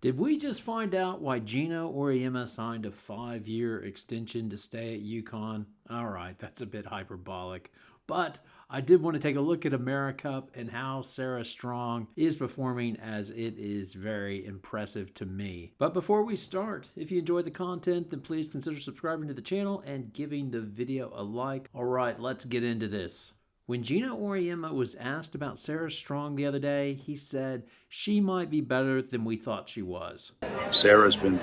Did we just find out why Geno Auriemma signed a 5-year extension to stay at UConn? All right, that's a bit hyperbolic. But I did want to take a look at AmeriCup and how Sarah Strong is performing, as it is very impressive to me. But before we start, if you enjoy the content, then please consider subscribing to the channel and giving the video a like. All right, let's get into this. When Geno Auriemma was asked about Sarah Strong the other day, he said she might be better than we thought she was. Sarah's been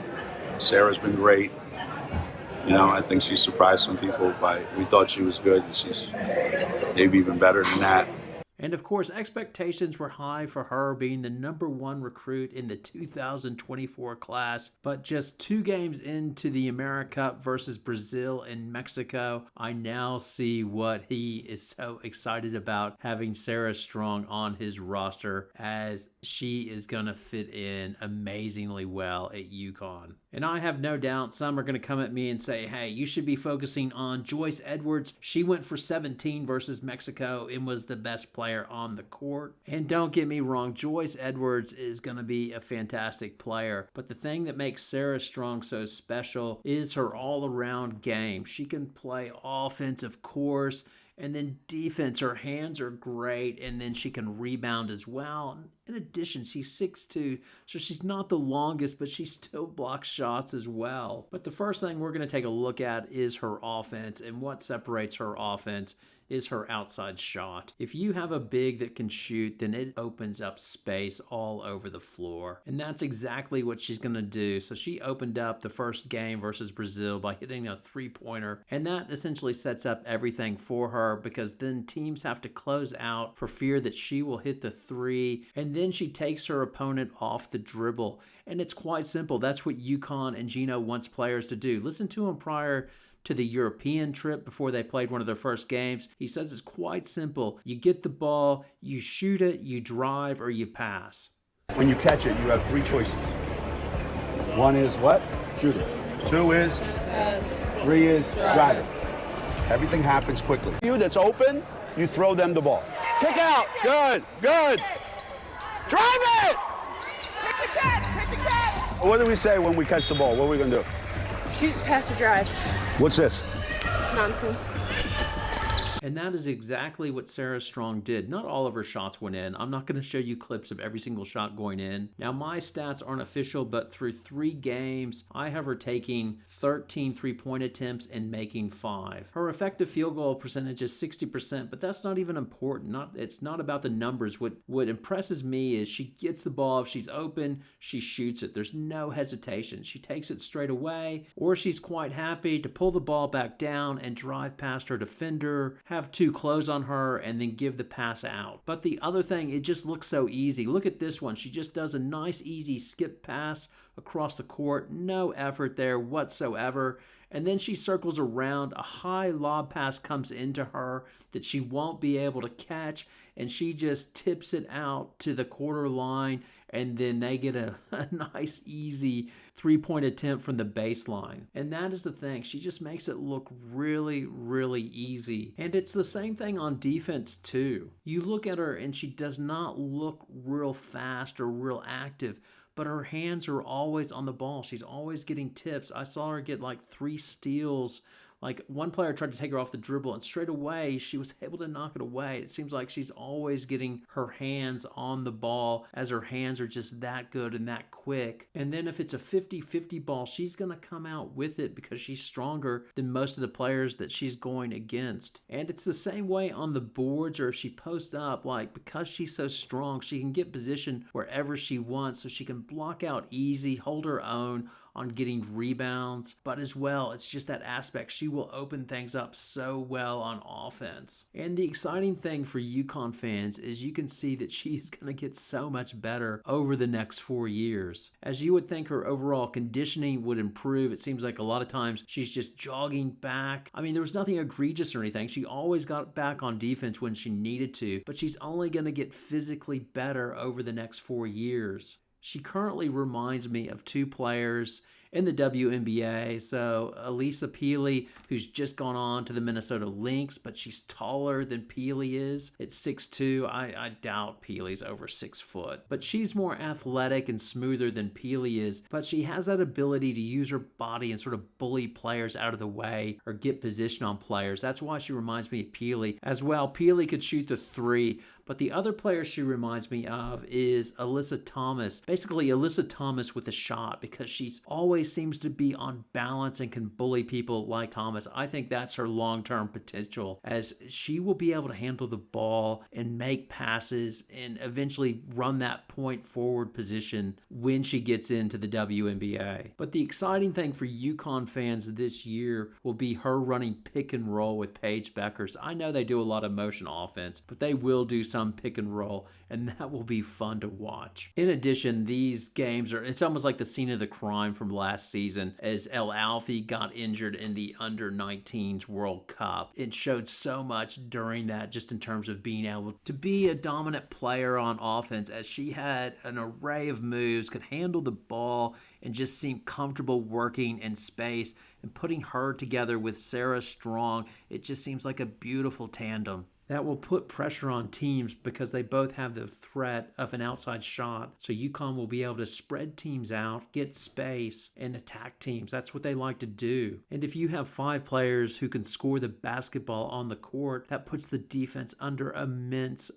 great. I think she surprised some people we thought she was good, and she's maybe even better than that. And of course, expectations were high for her being the #1 recruit in the 2024 class. But just 2 games into the AmeriCup versus Brazil and Mexico, I now see what he is so excited about, having Sarah Strong on his roster, as she is going to fit in amazingly well at UConn. And I have no doubt some are going to come at me and say, hey, you should be focusing on Joyce Edwards. She went for 17 versus Mexico and was the best player on the court. And don't get me wrong, Joyce Edwards is going to be a fantastic player. But the thing that makes Sarah Strong so special is her all-around game. She can play offense, of course, and then defense. Her hands are great, and then she can rebound as well. In addition, she's 6'2", so she's not the longest, but she still blocks shots as well. But the first thing we're going to take a look at is her offense, and what separates her offense is her outside shot. If you have a big that can shoot, then it opens up space all over the floor. And that's exactly what she's going to do. So she opened up the first game versus Brazil by hitting a 3-pointer. And that essentially sets up everything for her, because then teams have to close out for fear that she will hit the 3. And then she takes her opponent off the dribble. And it's quite simple. That's what UConn and Geno wants players to do. Listen to him prior to the European trip before they played one of their first games. He says it's quite simple. You get the ball, you shoot it, you drive, or you pass. When you catch it, you have 3 choices. 1 is what? Shoot it. 2 is? Pass. 3 is? Drive it. Everything happens quickly. You that's open, you throw them the ball. Kick out. Good. Good. Drive it! Pitch a catch! Pitch a catch! What do we say when we catch the ball? What are we going to do? Shoot, pass, or drive. What's this? Nonsense. And that is exactly what Sarah Strong did. Not all of her shots went in. I'm not going to show you clips of every single shot going in. Now, my stats aren't official, but through 3 games, I have her taking 13 3-point attempts and making 5. Her effective field goal percentage is 60%, but that's not even important. It's not about the numbers. What impresses me is she gets the ball. If she's open, she shoots it. There's no hesitation. She takes it straight away, or she's quite happy to pull the ball back down and drive past her defender, have 2 close on her, and then give the pass out. But the other thing, it just looks so easy. Look at this one. She just does a nice, easy skip pass across the court. No effort there whatsoever. And then she circles around. A high lob pass comes into her that she won't be able to catch, and she just tips it out to the quarter line, and then they get a nice, easy 3-point attempt from the baseline. And that is the thing. She just makes it look really, really easy. And it's the same thing on defense, too. You look at her, and she does not look real fast or real active, but her hands are always on the ball. She's always getting tips. I saw her get like 3 steals. Like, one player tried to take her off the dribble, and straight away she was able to knock it away. It seems like she's always getting her hands on the ball, as her hands are just that good and that quick. And then if it's a 50-50 ball, she's going to come out with it because she's stronger than most of the players that she's going against. And it's the same way on the boards, or if she posts up, like, because she's so strong, she can get position wherever she wants, so she can block out easy, hold her own on getting rebounds, but as well, it's just that aspect. She will open things up so well on offense. And the exciting thing for UConn fans is you can see that she's going to get so much better over the next 4 years. As you would think, her overall conditioning would improve. It seems like a lot of times she's just jogging back. I mean, there was nothing egregious or anything. She always got back on defense when she needed to, but she's only going to get physically better over the next 4 years. She currently reminds me of 2 players, in the WNBA. So Elisa Peely, who's just gone on to the Minnesota Lynx, but she's taller than Peely is. At 6'2", I doubt Peely's over 6 foot. But she's more athletic and smoother than Peely is, but she has that ability to use her body and sort of bully players out of the way or get position on players. That's why she reminds me of Peely. As well, Peely could shoot the three, but the other player she reminds me of is Alyssa Thomas. Basically, Alyssa Thomas with a shot, because she's always seems to be on balance and can bully people like Thomas. I think that's her long-term potential, as she will be able to handle the ball and make passes and eventually run that point forward position when she gets into the WNBA. But the exciting thing for UConn fans this year will be her running pick and roll with Paige Beckers. I know they do a lot of motion offense, but they will do some pick and roll, and that will be fun to watch. In addition, these games it's almost like the scene of the crime from last season, as El Alfie got injured in the under-19s World Cup. It showed so much during that, just in terms of being able to be a dominant player on offense, as she had an array of moves, could handle the ball, and just seemed comfortable working in space. And putting her together with Sarah Strong, it just seems like a beautiful tandem that will put pressure on teams, because they both have the threat of an outside shot. So UConn will be able to spread teams out, get space, and attack teams. That's what they like to do. And if you have 5 players who can score the basketball on the court, that puts the defense under immense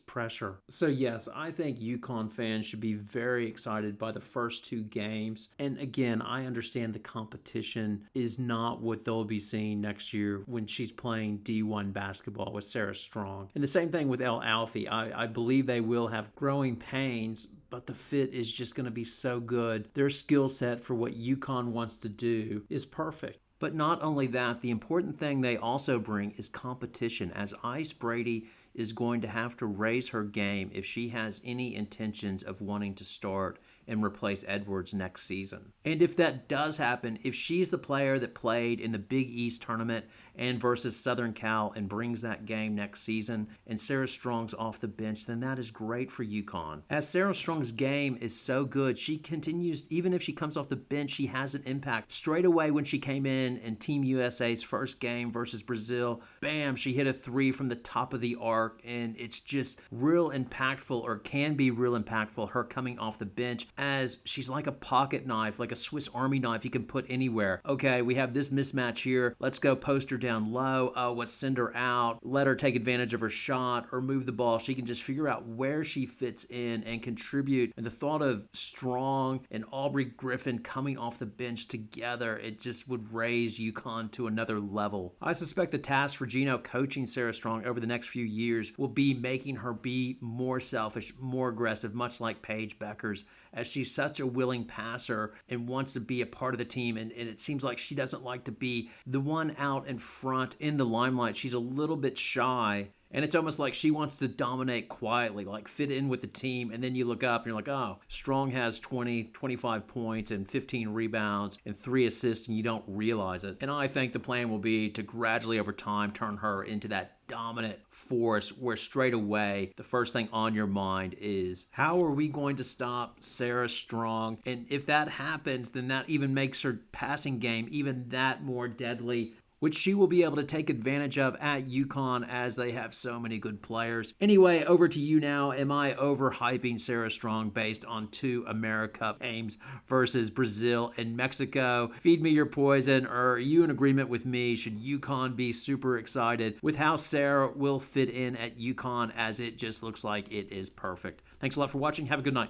pressure. So yes, I think UConn fans should be very excited by the first 2 games. And again, I understand the competition is not what they'll be seeing next year when she's playing D1 basketball with Sarah Strong. And the same thing with El Alfie. I believe they will have growing pains, but the fit is just going to be so good. Their skill set for what UConn wants to do is perfect. But not only that, the important thing they also bring is competition, as Ice Brady is going to have to raise her game if she has any intentions of wanting to start and replace Edwards next season. And if that does happen, if she's the player that played in the Big East tournament and versus Southern Cal and brings that game next season, and Sarah Strong's off the bench, then that is great for UConn. As Sarah Strong's game is so good, she continues, even if she comes off the bench, she has an impact. Straight away when she came in Team USA's first game versus Brazil, bam, she hit a 3 from the top of the arc, and it's just real impactful, or can be real impactful, her coming off the bench, as she's like a pocket knife, like a Swiss Army knife you can put anywhere. Okay, we have this mismatch here. Let's go post her down low. Oh, let's send her out. Let her take advantage of her shot or move the ball. She can just figure out where she fits in and contribute. And the thought of Strong and Aubrey Griffin coming off the bench together, it just would raise UConn to another level. I suspect the task for Geno coaching Sarah Strong over the next few years will be making her be more selfish, more aggressive, much like Paige Beckers, as she's such a willing passer and wants to be a part of the team. And it seems like she doesn't like to be the one out in front in the limelight. She's a little bit shy. And it's almost like she wants to dominate quietly, like fit in with the team. And then you look up and you're like, oh, Strong has 20, 25 points and 15 rebounds and 3 assists, and you don't realize it. And I think the plan will be to gradually over time turn her into that dominant force, where straight away the first thing on your mind is, how are we going to stop Sarah Strong? And if that happens, then that even makes her passing game even that more deadly, which she will be able to take advantage of at UConn, as they have so many good players. Anyway, over to you now. Am I overhyping Sarah Strong based on 2 AmeriCup games versus Brazil and Mexico? Feed me your poison. Or are you in agreement with me? Should UConn be super excited with how Sarah will fit in at UConn, as it just looks like it is perfect? Thanks a lot for watching. Have a good night.